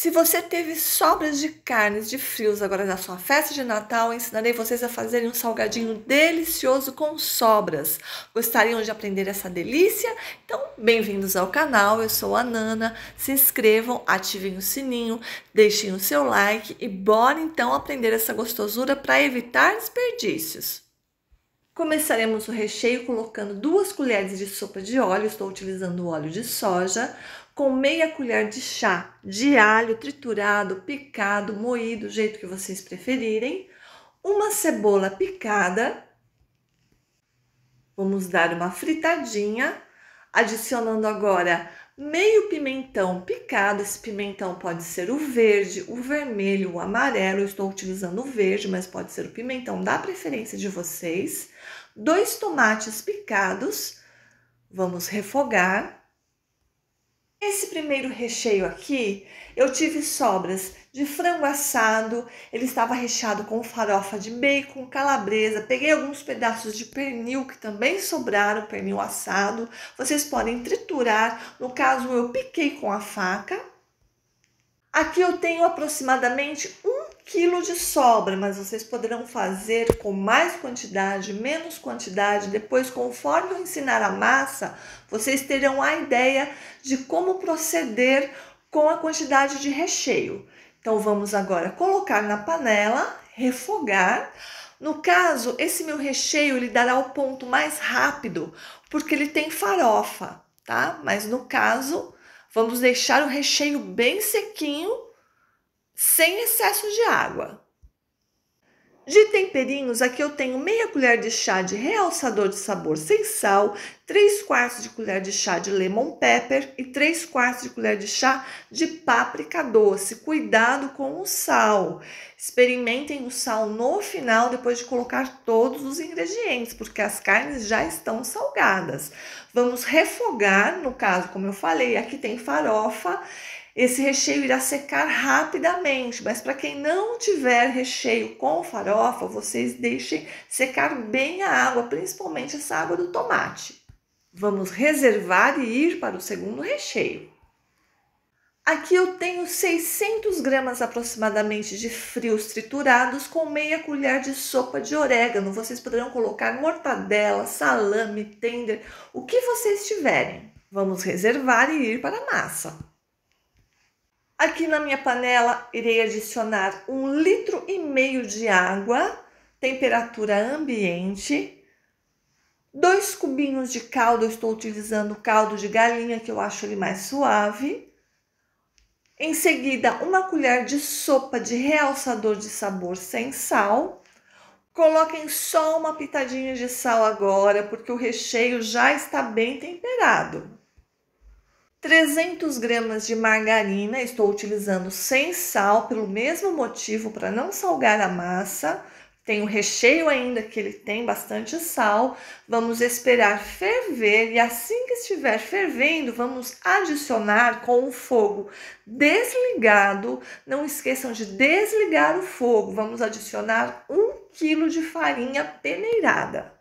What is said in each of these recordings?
Se você teve sobras de carnes de frios agora na sua festa de Natal, eu ensinarei vocês a fazerem um salgadinho delicioso com sobras. Gostariam de aprender essa delícia? Então, bem-vindos ao canal, eu sou a Nana. Se inscrevam, ativem o sininho, deixem o seu like e bora então aprender essa gostosura para evitar desperdícios. Começaremos o recheio colocando 2 colheres de sopa de óleo, estou utilizando o óleo de soja, com meia colher de chá de alho triturado, picado, moído, do jeito que vocês preferirem, uma cebola picada. Vamos dar uma fritadinha, adicionando agora meio pimentão picado. Esse pimentão pode ser o verde, o vermelho, o amarelo. Eu estou utilizando o verde, mas pode ser o pimentão da preferência de vocês. 2 tomates picados. Vamos refogar. Esse primeiro recheio aqui, eu tive sobras de frango assado, ele estava recheado com farofa de bacon, calabresa, peguei alguns pedaços de pernil que também sobraram, pernil assado, vocês podem triturar, no caso eu piquei com a faca. Aqui eu tenho aproximadamente 1 quilo de sobra, mas vocês poderão fazer com mais quantidade, menos quantidade. Depois, conforme eu ensinar a massa, vocês terão a ideia de como proceder com a quantidade de recheio. Então, vamos agora colocar na panela, refogar. No caso, esse meu recheio, ele dará o ponto mais rápido, porque ele tem farofa, tá? Mas no caso, vamos deixar o recheio bem sequinho, sem excesso de água. De temperinhos, aqui eu tenho meia colher de chá de realçador de sabor sem sal, 3/4 de colher de chá de lemon pepper e 3/4 de colher de chá de páprica doce. Cuidado com o sal. Experimentem o sal no final, depois de colocar todos os ingredientes, porque as carnes já estão salgadas. Vamos refogar, no caso, como eu falei, aqui tem farofa. Esse recheio irá secar rapidamente, mas para quem não tiver recheio com farofa, vocês deixem secar bem a água, principalmente essa água do tomate. Vamos reservar e ir para o segundo recheio. Aqui eu tenho 600 gramas aproximadamente de frios triturados com meia colher de sopa de orégano. Vocês poderão colocar mortadela, salame, tender, o que vocês tiverem. Vamos reservar e ir para a massa. Aqui na minha panela, irei adicionar 1,5 litros de água, temperatura ambiente, 2 cubinhos de caldo, eu estou utilizando caldo de galinha, que eu acho ele mais suave. Em seguida, 1 colher de sopa de realçador de sabor sem sal. Coloquem só uma pitadinha de sal agora, porque o recheio já está bem temperado. 300 gramas de margarina, estou utilizando sem sal, pelo mesmo motivo, para não salgar a massa. Tem o recheio ainda, que ele tem bastante sal. Vamos esperar ferver e assim que estiver fervendo, vamos adicionar com o fogo desligado. Não esqueçam de desligar o fogo. Vamos adicionar 1 quilo de farinha peneirada.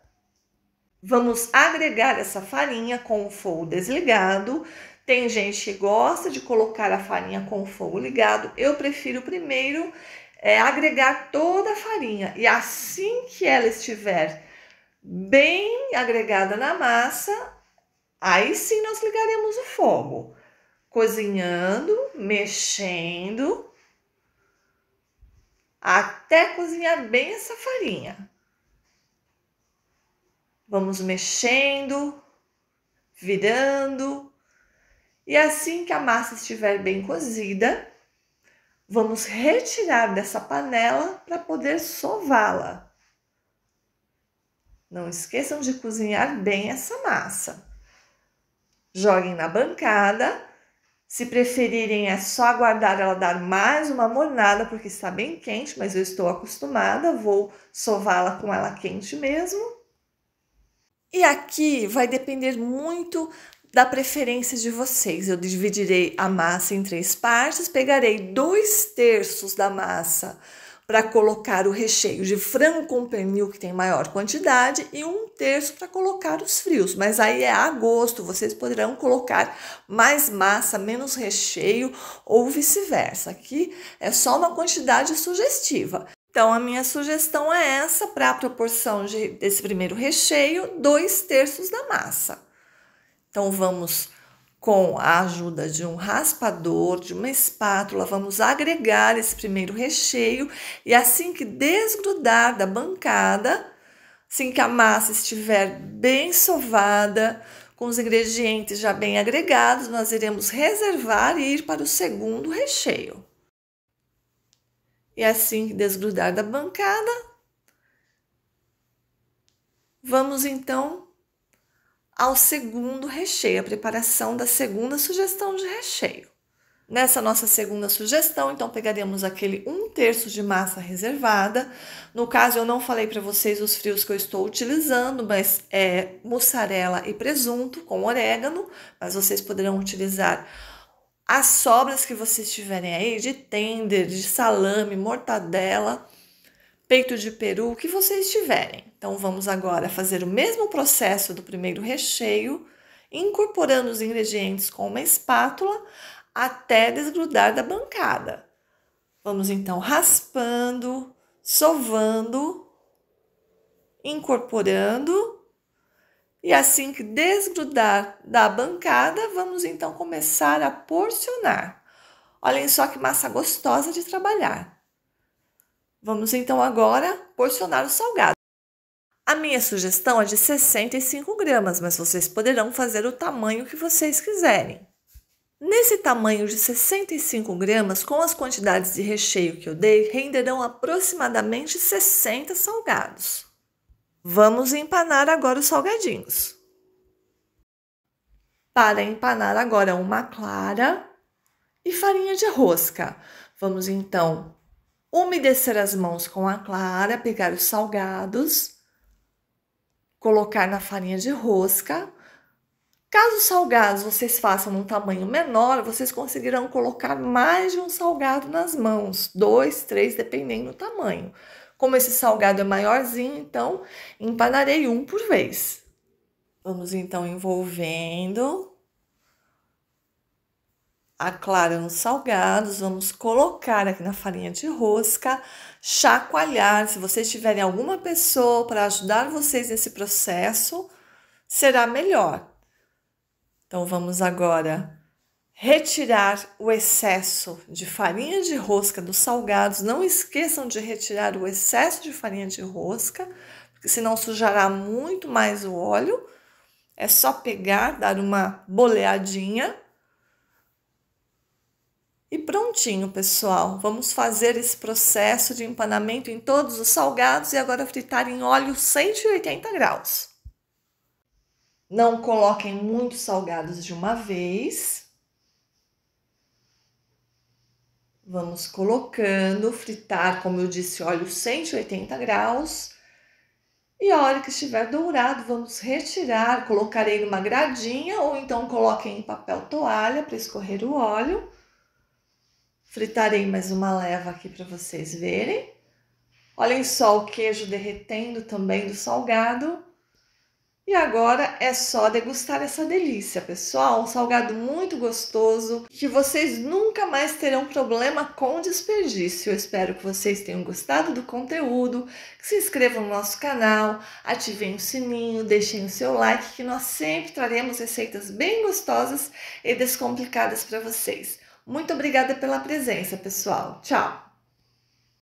Vamos agregar essa farinha com o fogo desligado. Tem gente que gosta de colocar a farinha com o fogo ligado. Eu prefiro primeiro agregar toda a farinha. E assim que ela estiver bem agregada na massa, aí sim nós ligaremos o fogo. Cozinhando, mexendo, até cozinhar bem essa farinha. Vamos mexendo, virando. E assim que a massa estiver bem cozida, vamos retirar dessa panela para poder sová-la. Não esqueçam de cozinhar bem essa massa. Joguem na bancada. Se preferirem, é só aguardar ela dar mais uma mornada, porque está bem quente, mas eu estou acostumada, vou sová-la com ela quente mesmo. E aqui vai depender muito da preferência de vocês. Eu dividirei a massa em 3 partes, pegarei 2/3 da massa, para colocar o recheio de frango com pernil, que tem maior quantidade, e 1/3 para colocar os frios. Mas aí é a gosto, vocês poderão colocar mais massa, menos recheio ou vice-versa. Aqui é só uma quantidade sugestiva. Então, a minha sugestão é essa, para a proporção desse primeiro recheio, 2/3 da massa. Então, vamos, com a ajuda de um raspador, de uma espátula, vamos agregar esse primeiro recheio e assim que desgrudar da bancada, assim que a massa estiver bem sovada, com os ingredientes já bem agregados, nós iremos reservar e ir para o segundo recheio. E assim que desgrudar da bancada, vamos então ao segundo recheio, a preparação da segunda sugestão de recheio. Nessa nossa segunda sugestão, então, pegaremos aquele 1/3 de massa reservada. No caso, eu não falei para vocês os frios que eu estou utilizando, mas é mussarela e presunto com orégano, mas vocês poderão utilizar as sobras que vocês tiverem aí, de tender, de salame, mortadela, peito de peru, o que vocês tiverem. Então, vamos agora fazer o mesmo processo do primeiro recheio, incorporando os ingredientes com uma espátula até desgrudar da bancada. Vamos então raspando, sovando, incorporando, e assim que desgrudar da bancada, vamos então começar a porcionar. Olhem só que massa gostosa de trabalhar. Vamos então agora porcionar o salgado. A minha sugestão é de 65 gramas, mas vocês poderão fazer o tamanho que vocês quiserem. Nesse tamanho de 65 gramas, com as quantidades de recheio que eu dei, renderão aproximadamente 60 salgados. Vamos empanar agora os salgadinhos. Para empanar agora uma clara e farinha de rosca. Vamos então umedecer as mãos com a clara, pegar os salgados, colocar na farinha de rosca. Caso os salgados vocês façam num tamanho menor, vocês conseguirão colocar mais de um salgado nas mãos, 2, 3, dependendo do tamanho. Como esse salgado é maiorzinho, então empanarei um por vez. Vamos então envolvendo a clara nos salgados, vamos colocar aqui na farinha de rosca, chacoalhar. Se vocês tiverem alguma pessoa para ajudar vocês nesse processo, será melhor. Então, vamos agora retirar o excesso de farinha de rosca dos salgados. Não esqueçam de retirar o excesso de farinha de rosca, porque senão sujará muito mais o óleo. É só pegar, dar uma boleadinha. E prontinho, pessoal. Vamos fazer esse processo de empanamento em todos os salgados e agora fritar em óleo 180 graus. Não coloquem muitos salgados de uma vez. Vamos colocando, fritar, como eu disse, óleo 180 graus. E a hora que estiver dourado, vamos retirar, colocarei numa gradinha ou então coloquem em papel toalha para escorrer o óleo. Fritarei mais uma leva aqui para vocês verem. Olhem só o queijo derretendo também do salgado. E agora é só degustar essa delícia, pessoal. Um salgado muito gostoso, que vocês nunca mais terão problema com desperdício. Eu espero que vocês tenham gostado do conteúdo, que se inscrevam no nosso canal, ativem o sininho, deixem o seu like, que nós sempre traremos receitas bem gostosas e descomplicadas para vocês. Muito obrigada pela presença, pessoal. Tchau!